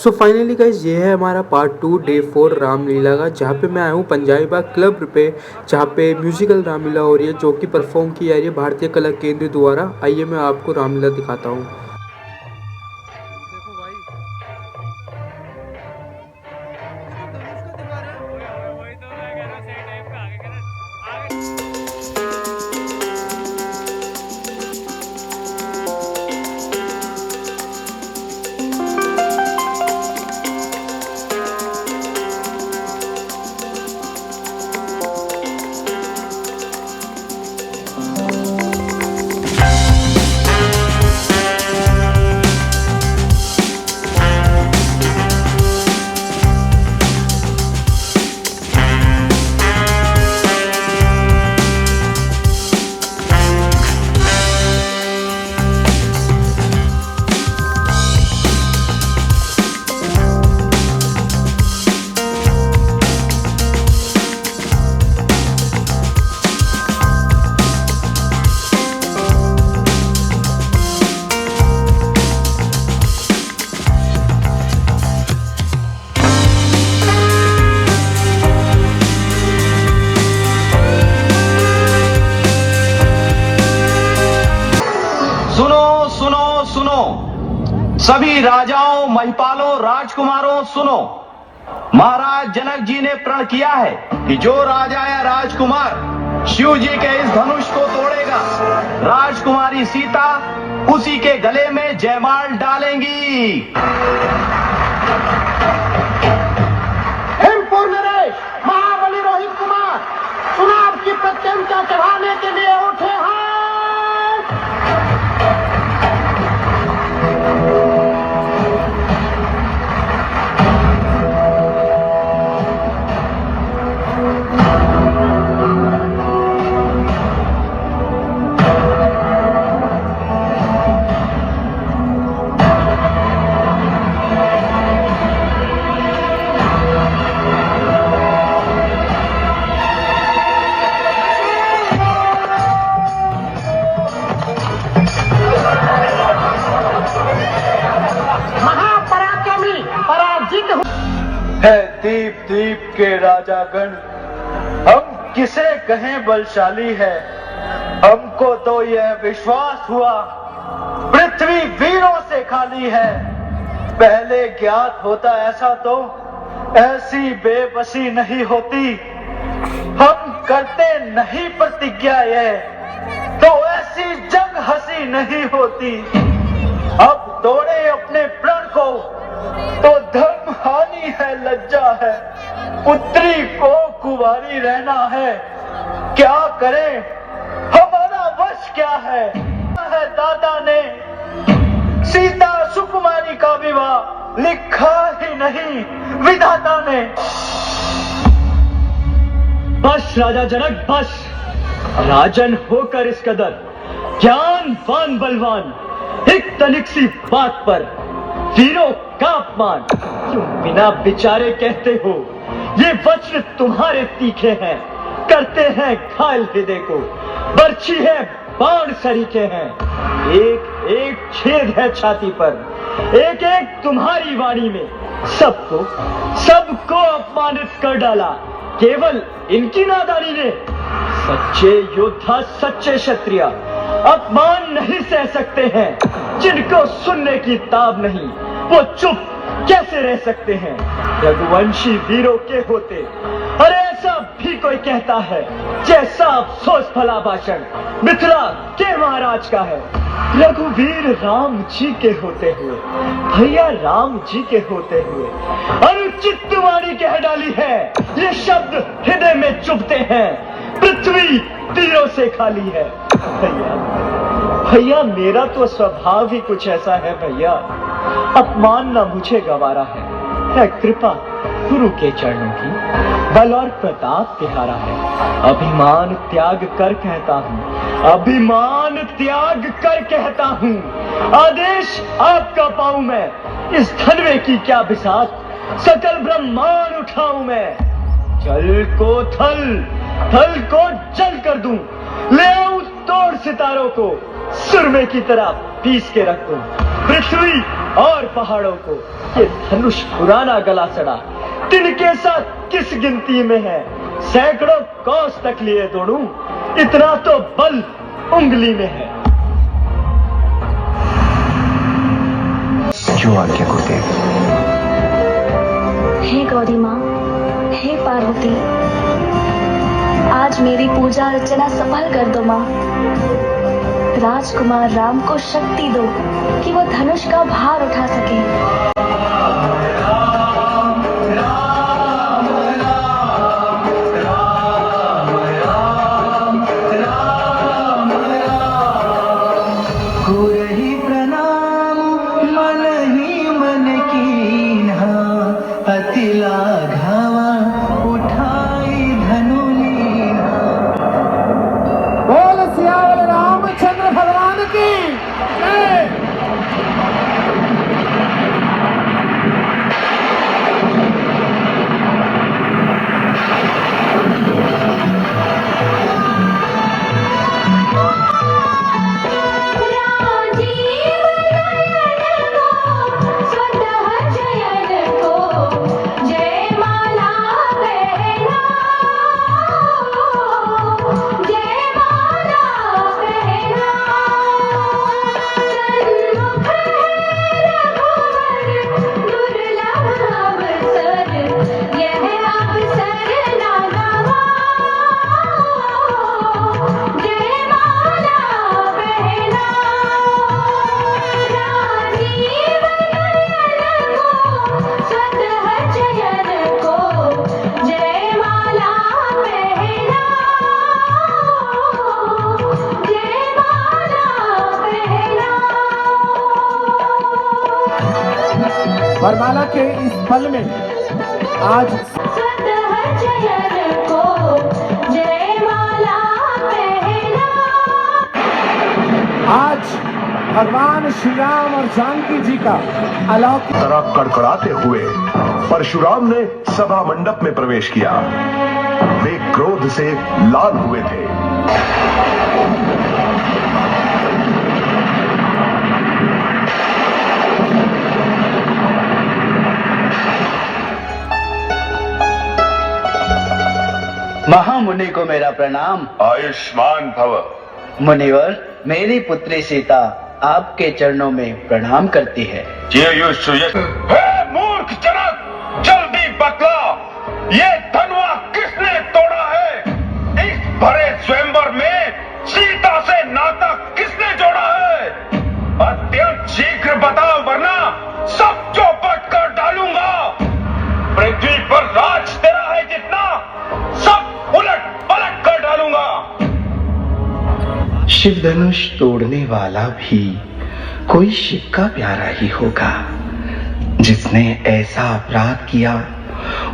So finally guys ये है हमारा पार्ट 2 डे 4 रामलीला का, जहाँ पे मैं आया हूँ पंजाबी बाग क्लब पे, जहाँ पे म्यूजिकल रामलीला हो रही है जो कि परफॉर्म की जा रही है भारतीय कला केंद्र द्वारा। आइए मैं आपको रामलीला दिखाता हूँ। देखो भाई, धनुष को दिखा रहे हैं। वही तो मैं कह रहा हूँ, सही टाइम पे आगे कह रहा आगे। सुनो सुनो सुनो, सभी राजाओं, महिपालों, राजकुमारों सुनो। महाराज जनक जी ने प्रण किया है कि जो राजा या राजकुमार शिव जी के इस धनुष को तोड़ेगा, राजकुमारी सीता उसी के गले में जयमाल डालेंगी। हेमपुर नरेश, महाबली रोहित कुमार चुनाव की प्रत्यंता चढ़ाने के लिए उठे हैं। है दीप दीप के राजागण, हम किसे कहें बलशाली है। हमको तो यह विश्वास हुआ पृथ्वी वीरों से खाली है। पहले ज्ञात होता ऐसा तो ऐसी बेबसी नहीं होती। हम करते नहीं प्रतिज्ञा ये तो ऐसी जंग हंसी नहीं होती। अब तोड़े अपने प्रण को तो धर्म हानि है, लज्जा है। पुत्री को कुंवारी रहना है, क्या करें हमारा वश क्या है। दादा ने सीता सुकुमारी का विवाह लिखा ही नहीं विधाता ने। बस राजा जनक बस, राजन होकर इस कदर ज्ञानवान बलवान, एक तनिक सी बात पर वीरों का अपमान क्यों बिना विचारे कहते हो। ये वज्र तुम्हारे तीखे हैं, करते हैं घायल हृदय को। बर्छी है बाण सरीखे हैं, एक एक छेद है छाती पर। एक एक तुम्हारी वाणी में सबको सबको अपमानित कर डाला, केवल इनकी नादानी ने। सच्चे योद्धा, सच्चे क्षत्रिय अपमान नहीं सह सकते हैं। जिनको सुनने की ताब नहीं वो चुप कैसे रह सकते हैं। रघुवंशी वीरों के होते अरे ऐसा भी कोई कहता है, जैसा अफसोस भला भाषण मिथिला के महाराज का है। रघुवीर राम जी के होते हुए, भैया राम जी के होते हुए अनुचित वाणी कह डाली है। ये शब्द हृदय में चुभते हैं, पृथ्वी तीरों से खाली है। भैया भैया मेरा तो स्वभाव ही कुछ ऐसा है भैया, अपमान न मुझे गवारा है कृपा गुरु के चरणों की, बल और प्रताप तिहारा है। अभिमान त्याग कर कहता हूँ, अभिमान त्याग कर कहता हूँ, आदेश आपका पाऊं मैं। इस धनवे की क्या बिसात, सकल ब्रह्मांड उठाऊं मैं। जल को थल, थल को जल कर दूं, ले आऊं तोड़ सितारों को, सुरमे की तरह पीस के रख दूं। पृथ्वी और पहाड़ों को ये धनुष पुराना गला सड़ा। तिनके साथ किस गिनती में है, सैकड़ों कोस तक लिए दौड़ूं, इतना तो बल उंगली में है। जो आज्ञा गुरुदेव। हे गौरी माँ, हे पार्वती, आज मेरी पूजा अर्चना सफल कर दो माँ। राजकुमार राम को शक्ति दो कि वो धनुष का भार उठा सके। बोल सियावर रामचंद्र भगवान की जय। वरमाला के इस पल में आज भगवान श्री राम और जानकी जी का अलौकिक तरह कड़कड़ाते हुए परशुराम ने सभा मंडप में प्रवेश किया। वे क्रोध से लाल हुए थे। महामुनि को मेरा प्रणाम। आयुष्मान भव। मुनिवर, मेरी पुत्री सीता आपके चरणों में प्रणाम करती है। मूर्ख जनक, जल्दी बतला, ये धनुआ किसने तोड़ा है? इस भरे स्वयंवर में सीता से नाता किसने जोड़ा है? अत्यंत शीघ्र बताओ, वरना सब चौपट कर डालूंगा। पृथ्वी पर राज तेरा है जितना, सब उलट पलट कर डालूंगा। शिव धनुष तोड़ने वाला भी कोई शिव का प्यारा ही होगा। जिसने ऐसा अपराध किया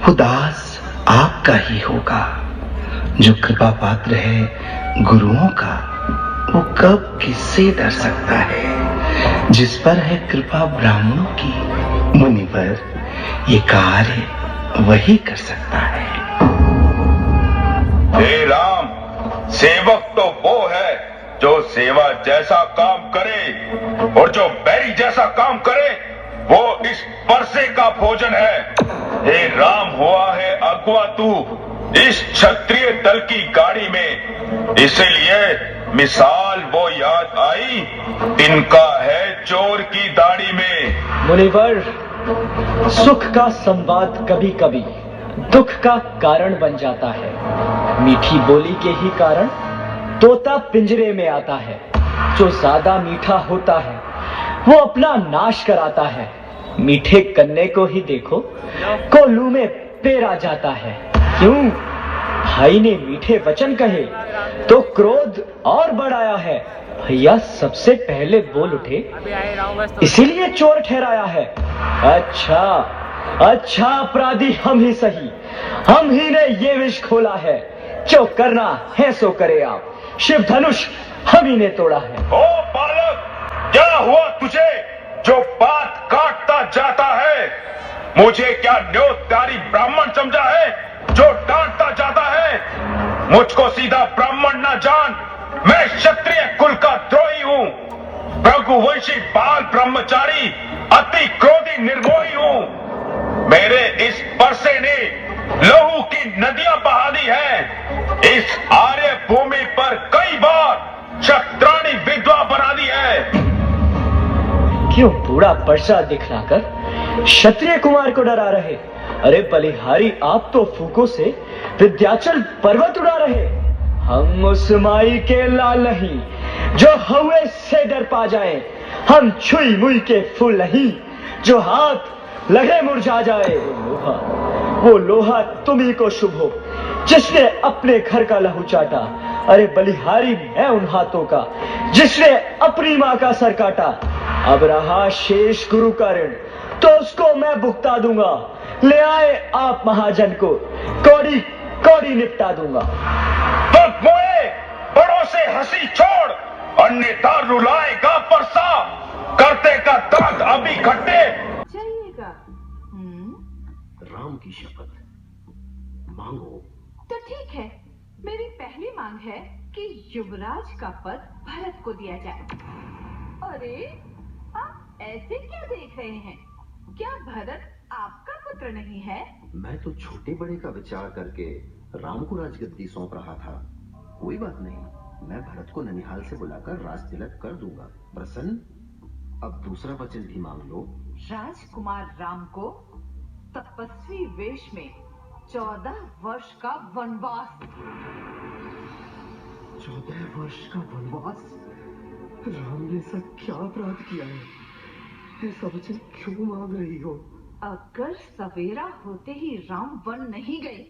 वो दास आपका ही होगा। जो कृपा पात्र है गुरुओं का, वो कब किससे डर सकता है। जिस पर है कृपा ब्राह्मणों की, मुनिवर ये कार्य वही कर सकता है। हे राम, सेवक तो वो है जो सेवा जैसा काम करे, और जो बैरी जैसा काम करे वो इस परसे का भोजन है। हे राम, हुआ है अगवा तू इस क्षत्रिय दल की गाड़ी में, इसीलिए मिसाल वो याद आई, तिनका है चोर की दाढ़ी में। मुनिवर, सुख का संवाद कभी कभी दुख का कारण बन जाता है। मीठी बोली के ही कारण तोता पिंजरे में आता है। जो ज्यादा मीठा होता है वो अपना नाश कराता है। मीठे कन्ने को ही देखो, कोल्हू में पेड़ आ जाता है। क्यों? भाई ने मीठे वचन कहे तो क्रोध और बढ़ाया है। भैया सबसे पहले बोल उठे, इसीलिए चोर ठहराया है। अच्छा अपराधी हम ही सही, हम ही ने ये विष खोला है। जो करना है सो करे आप, शिव धनुष हम ही ने तोड़ा है। ओ बालक, क्या हुआ तुझे जो बात काटता जाता है? मुझे क्या न्योतकारी ब्राह्मण समझा है जो डांटता जाता है? मुझको सीधा ब्राह्मण ना जान, मैं क्षत्रिय कुल का द्रोही हूँ। रघुवंशी बाल ब्रह्मचारी अति क्रोधी निर्मोही हूं। मेरे इस परसे ने लहू की नदियां बहा दी है। इस आर्य भूमि पर कई बार क्षत्राणी विधवा बना दी है। क्यों बूढ़ा परसा दिखलाकर क्षत्रिय कुमार को डरा रहे? अरे बलिहारी, आप तो फूकों से विंध्याचल पर्वत उड़ा रहे। हम उस माई के लाल नहीं जो हवे से डर पा जाए। हम छुई मुई के फूल नहीं जो हाथ लगे मुरझा जाए। वो लोहा तुम्ही को शुभ हो जिसने अपने घर का लहू चाटा। अरे बलिहारी, मैं उन हाथों का जिसने अपनी मां का सर काटा। अब रहा शेष गुरु का ऋण तो उसको मैं भुगता दूंगा। ले आए आप महाजन को, कौड़ी कौड़ी निपटा दूंगा। तो मोए बड़ों से हंसी छोड़, अन्यथा रुलाएगा परसा। करते का दांत अभी खट्टे। चाहिएगा। राम की शपथ मांगो। तो ठीक है, मेरी पहली मांग है कि युवराज का पद भरत को दिया जाए। अरे आप ऐसे क्या देख रहे हैं? क्या भरत आपका पुत्र नहीं है? मैं तो छोटे बड़े का विचार करके राम को राजगद्दी सौंप रहा था। कोई बात नहीं, मैं भरत को ननिहाल से बुलाकर राज तिलक कर दूंगा। प्रसन्न, अब दूसरा वचन भी मांग लो। राजकुमार राम को तपस्वी वेश में 14 वर्ष का वनवास। 14 वर्ष का वनवास? राम ने ऐसा क्या अपराध किया है? ऐसा वचन क्यों मांग रही हो? अगर सवेरा होते ही राम वन नहीं गए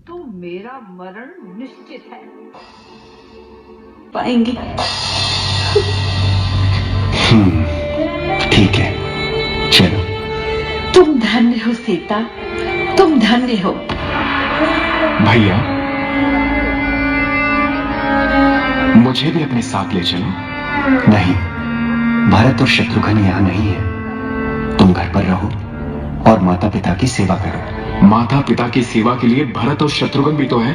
तो मेरा मरण निश्चित है। पाएंगे। ठीक है, चलो। तुम धन्य हो सीता, तुम धन्य हो। भैया, मुझे भी अपने साथ ले चलो। नहीं, भरत और शत्रुघ्न यहाँ नहीं है। तुम घर पर रहो और माता पिता की सेवा करो। माता पिता की सेवा के लिए भरत और शत्रुघ्न भी तो है।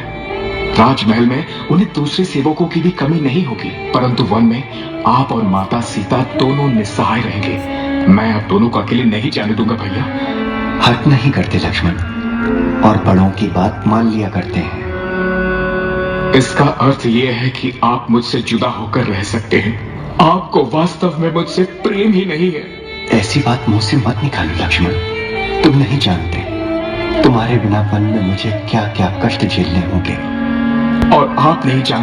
राजमहल में उन्हें दूसरे सेवकों की भी कमी नहीं होगी, परंतु वन में आप और माता सीता दोनों निस्सहाय रहेंगे। मैं अब दोनों को अकेले नहीं जाने दूंगा भैया। हट नहीं करते लक्ष्मण, और बड़ों की बात मान लिया करते हैं। इसका अर्थ यह है कि आप मुझसे जुदा होकर रह सकते हैं। आपको वास्तव में मुझसे प्रेम ही नहीं है। ऐसी बात मुंह से मत निकालो लक्ष्मण। तुम नहीं जानते तुम्हारे बिना वन में मुझे क्या क्या कष्ट झेलने होंगे। और आप नहीं जानते